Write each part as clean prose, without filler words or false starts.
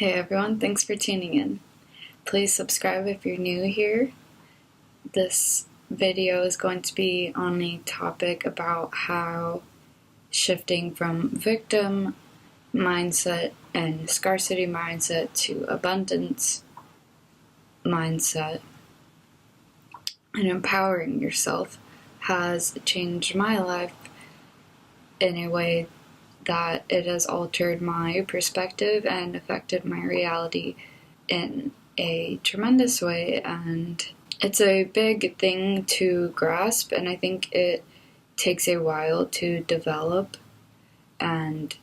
Hey everyone, thanks for tuning in. Please subscribe if you're new here. This video is going to be on a topic about how shifting from victim mindset and scarcity mindset to abundance mindset and empowering yourself has changed my life in a way that it has altered my perspective and affected my reality in a tremendous way. And it's a big thing to grasp, and I think it takes a while to develop and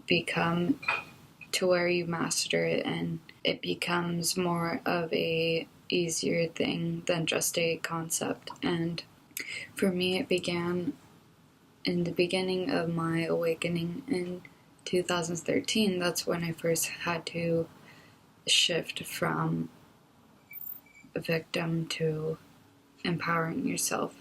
become to where you master it, and it becomes more of a easier thing than just a concept. And for me, it began in the beginning of my awakening in 2013. That's when I first had to shift from victim to empowering yourself.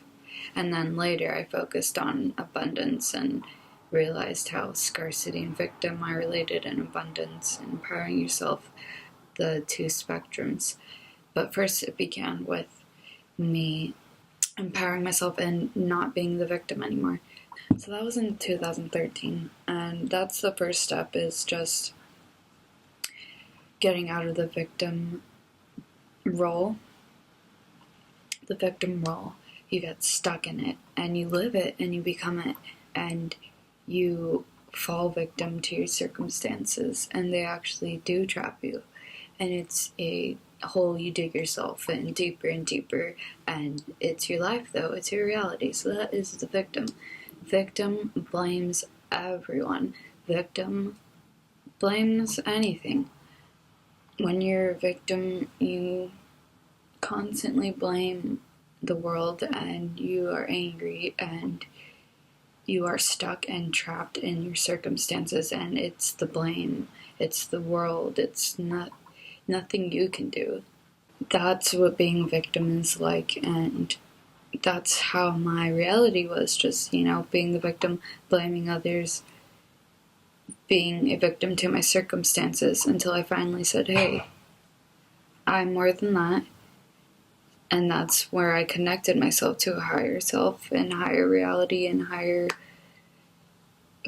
And then later I focused on abundance and realized how scarcity and victim are related, and abundance and empowering yourself, the two spectrums. But first it began with me empowering myself and not being the victim anymore. So that was in 2013, and that's the first step, is just getting out of the victim role. The victim role, you get stuck in it, and you live it, and you become it, and you fall victim to your circumstances, and they actually do trap you, and it's a hole you dig yourself in deeper and deeper, and it's your life though, it's your reality. So that is the victim. Victim blames everyone. Victim blames anything. When you're a victim, you constantly blame the world, and you are angry, and you are stuck and trapped in your circumstances, and it's the blame, it's the world, it's nothing you can do. That's what being a victim is like, and that's how my reality was, just, being the victim, blaming others, being a victim to my circumstances, until I finally said, hey, I'm more than that. And that's where I connected myself to a higher self and higher reality and higher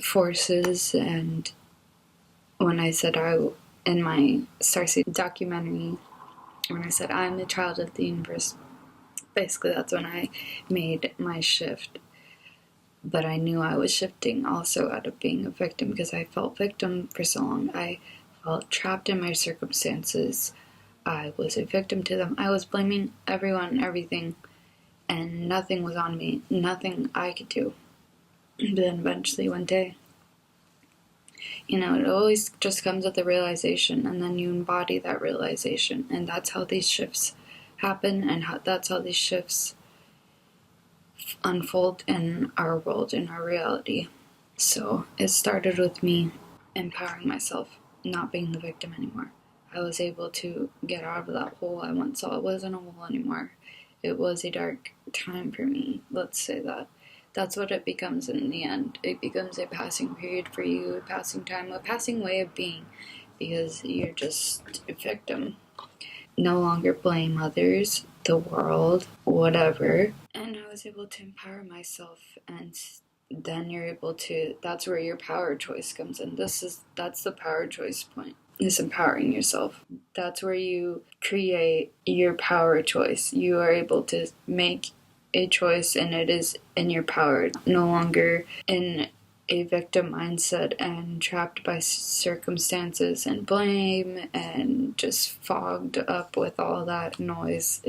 forces. And when I said in my Scarcity documentary, when I said I'm the child of the universe, basically that's when I made my shift. But I knew I was shifting also out of being a victim, because I felt victim for so long. I felt trapped in my circumstances. I was a victim to them. I was blaming everyone, everything, and nothing was on me, nothing I could do. But then eventually one day, it always just comes with a realization, and then you embody that realization, and that's how these shifts happen, and that's how these shifts unfold in our world, in our reality. So it started with me empowering myself, not being the victim anymore. I was able to get out of that hole I once saw. It wasn't a hole anymore. It was a dark time for me, let's say that. That's what it becomes in the end. It becomes a passing period for you, a passing time, a passing way of being, because you're just a victim. No longer blame others, the world, whatever. And I was able to empower myself, and then you're able to, that's where your power choice comes in. That's the power choice point, is empowering yourself. That's where you create your power choice. You are able to make a choice, and it is in your power, no longer in a victim mindset and trapped by circumstances and blame and just fogged up with all that noise.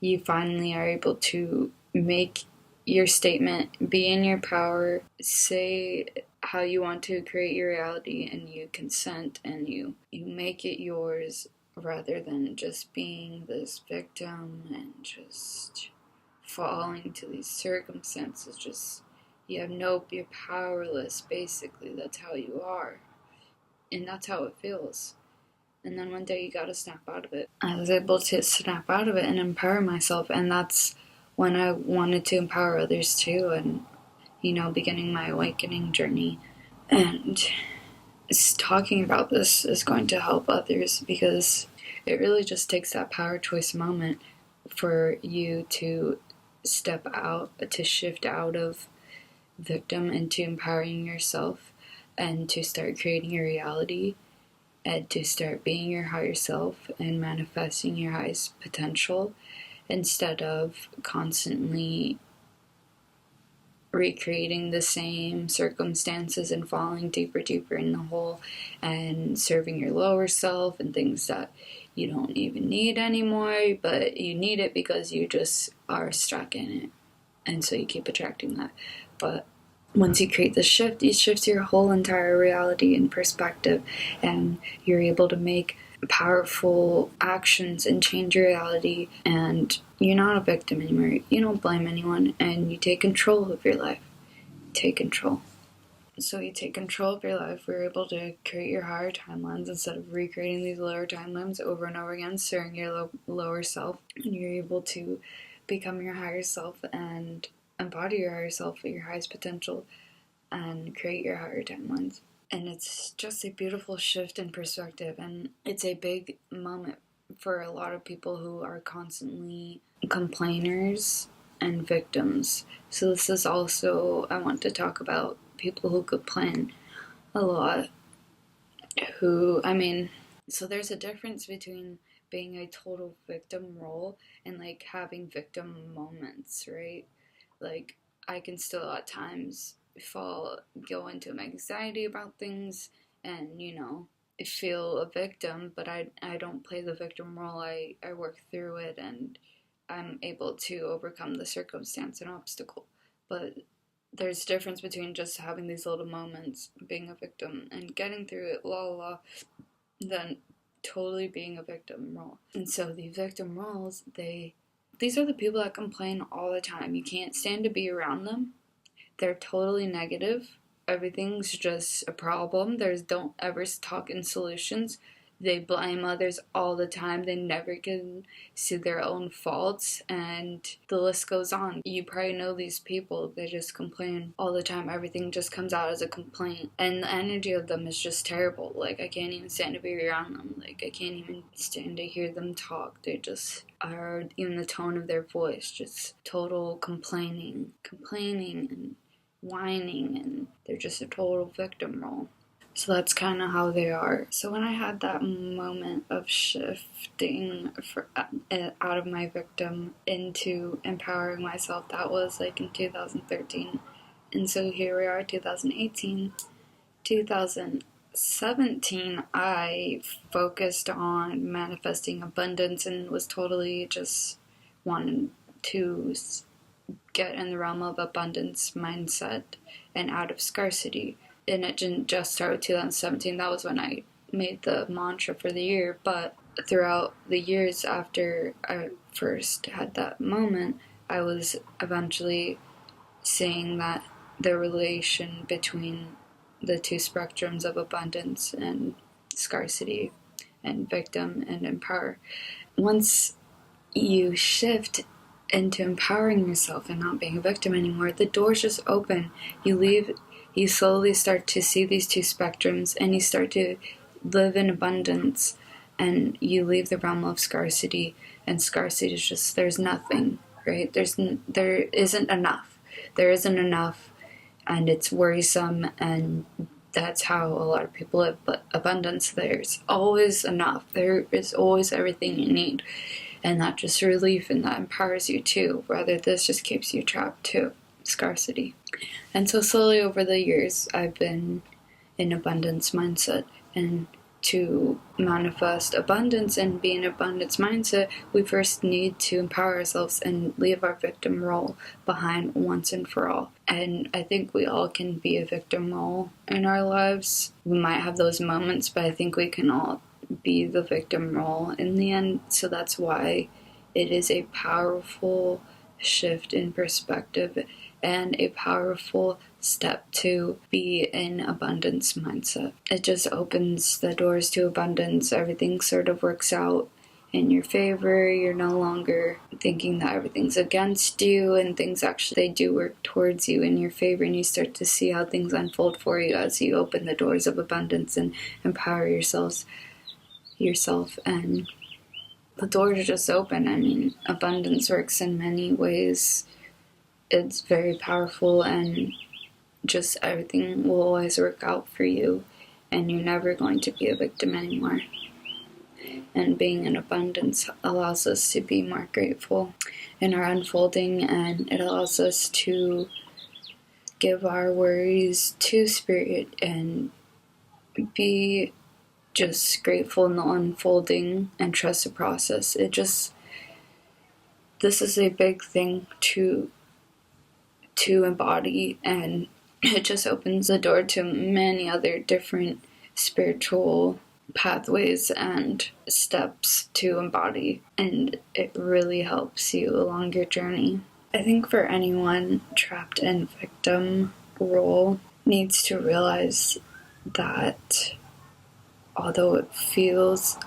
You finally are able to make your statement, be in your power, say how you want to create your reality, and you consent, and you make it yours, rather than just being this victim and just falling to these circumstances. You're powerless, basically. That's how you are. And that's how it feels. And then one day you gotta snap out of it. I was able to snap out of it and empower myself, and that's when I wanted to empower others too, and, beginning my awakening journey. And talking about this is going to help others, because it really just takes that power choice moment for you to step out, to shift out of victim into empowering yourself, and to start creating your reality, and to start being your higher self and manifesting your highest potential, instead of constantly recreating the same circumstances and falling deeper in the hole and serving your lower self and things that you don't even need anymore, but you need it because you just are stuck in it, and so you keep attracting that. But once you create the shift, it shifts your whole entire reality and perspective, and you're able to make powerful actions and change your reality, and you're not a victim anymore. You don't blame anyone, and you take control of your life. Take control. So you take control of your life. We're able to create your higher timelines instead of recreating these lower timelines over and over again, serving your lower self. And you're able to become your higher self and embody your higher self at your highest potential and create your higher timelines. And it's just a beautiful shift in perspective, and it's a big moment for a lot of people who are constantly complainers and victims. So this is also, I want to talk about people who complain a lot, so there's a difference between being a total victim role and like having victim moments, right? Like, I can still at times go into anxiety about things, and feel a victim, but I don't play the victim role. I work through it, and I'm able to overcome the circumstance and obstacle. But there's a difference between just having these little moments, being a victim and getting through it, than totally being a victim role. And so the victim roles, these are the people that complain all the time. You can't stand to be around them. They're totally negative. Everything's just a problem. Don't ever talk in solutions. They blame others all the time. They never can see their own faults, and the list goes on. You probably know these people. They just complain all the time. Everything just comes out as a complaint, and the energy of them is just terrible. Like, I can't even stand to be around them. Like, I can't even stand to hear them talk. They just are, even the tone of their voice, just total complaining and whining, and they're just a total victim role. So that's kind of how they are. So when I had that moment of shifting out of my victim into empowering myself, that was like in 2013. And so here we are, 2018. 2017, I focused on manifesting abundance and was totally just wanting to get in the realm of abundance mindset and out of scarcity. And it didn't just start with 2017. That was when I made the mantra for the year. But throughout the years after I first had that moment, I was eventually seeing that the relation between the two spectrums of abundance and scarcity and victim and empower. Once you shift into empowering yourself and not being a victim anymore, the doors just open. You slowly start to see these two spectrums, and you start to live in abundance, and you leave the realm of scarcity. And scarcity is just, there's nothing, right? There isn't enough. There isn't enough, and it's worrisome, and that's how a lot of people live. But abundance, there's always enough. There is always everything you need. And that just relief, and that empowers you too. Rather, this just keeps you trapped too. Scarcity. And so slowly over the years, I've been in abundance mindset. And to manifest abundance and be in abundance mindset, we first need to empower ourselves and leave our victim role behind once and for all. And I think we all can be a victim role in our lives. We might have those moments, but I think we can all be the victim role in the end. So that's why it is a powerful shift in perspective and a powerful step to be in abundance mindset. It just opens the doors to abundance. Everything sort of works out, in your favor. You're no longer thinking that everything's against you, and things actually, they do work towards you in your favor, and you start to see how things unfold for you as you open the doors of abundance and empower yourself, and the doors just open. I mean, abundance works in many ways. It's very powerful, and just everything will always work out for you, and you're never going to be a victim anymore. And being in abundance allows us to be more grateful in our unfolding, and it allows us to give our worries to Spirit and be just grateful in the unfolding and trust the process. This is a big thing to embody, and it just opens the door to many other different spiritual pathways and steps to embody, and it really helps you along your journey. I think for anyone trapped in victim role needs to realize that although it feels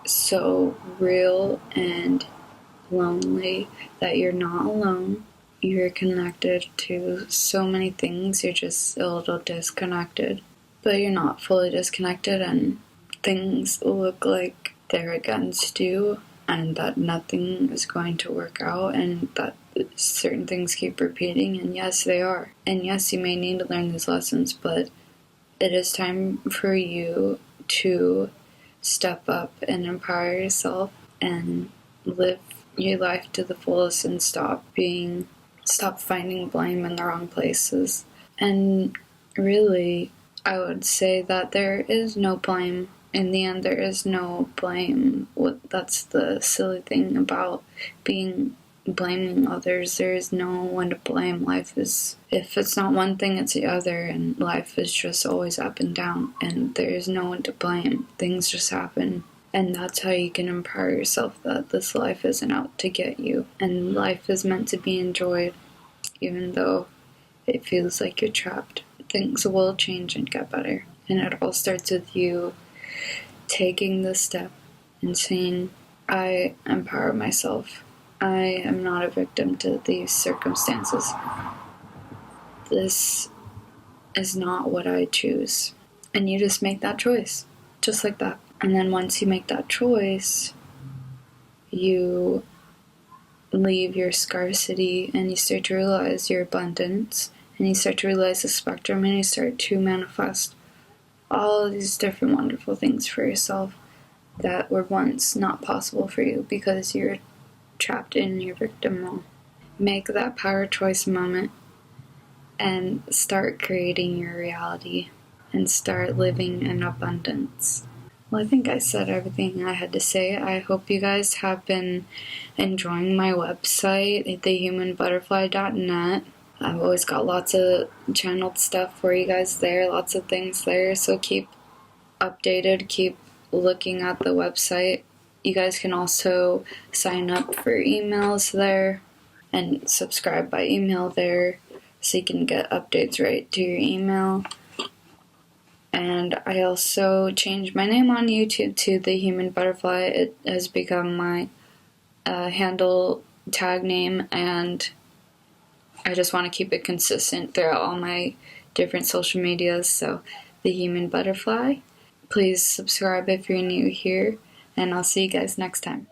so real and lonely, that you're not alone. You're connected to so many things, you're just a little disconnected. But you're not fully disconnected, and things look like they're against you, and that nothing is going to work out, and that certain things keep repeating, and yes, they are. And yes, you may need to learn these lessons, but it is time for you to step up and empower yourself and live your life to the fullest, and stop finding blame in the wrong places. And really, I would say that there is no blame. In the end, there is no blame. That's the silly thing about blaming others. There is no one to blame. Life is, if it's not one thing, it's the other, and life is just always up and down, and there is no one to blame. Things just happen, and that's how you can empower yourself, that this life isn't out to get you, and life is meant to be enjoyed, even though it feels like you're trapped. Things will change and get better, and it all starts with you taking the step and saying, I empower myself. I am not a victim to these circumstances. This is not what I choose. And you just make that choice, just like that. And then once you make that choice, you leave your scarcity, and you start to realize your abundance, and you start to realize the spectrum, and you start to manifest all of these different wonderful things for yourself that were once not possible for you because you're trapped in your victim role. Make that power choice moment and start creating your reality and start living in abundance. Well, I think I said everything I had to say. I hope you guys have been enjoying my website, thehumanbutterfly.net. I've always got lots of channeled stuff for you guys there, lots of things there, so keep updated, keep looking at the website. You guys can also sign up for emails there and subscribe by email there, so you can get updates right to your email. And I also changed my name on YouTube to The Human Butterfly. It has become my handle tag name, and I just want to keep it consistent throughout all my different social medias. So, The Human Butterfly. Please subscribe if you're new here, and I'll see you guys next time.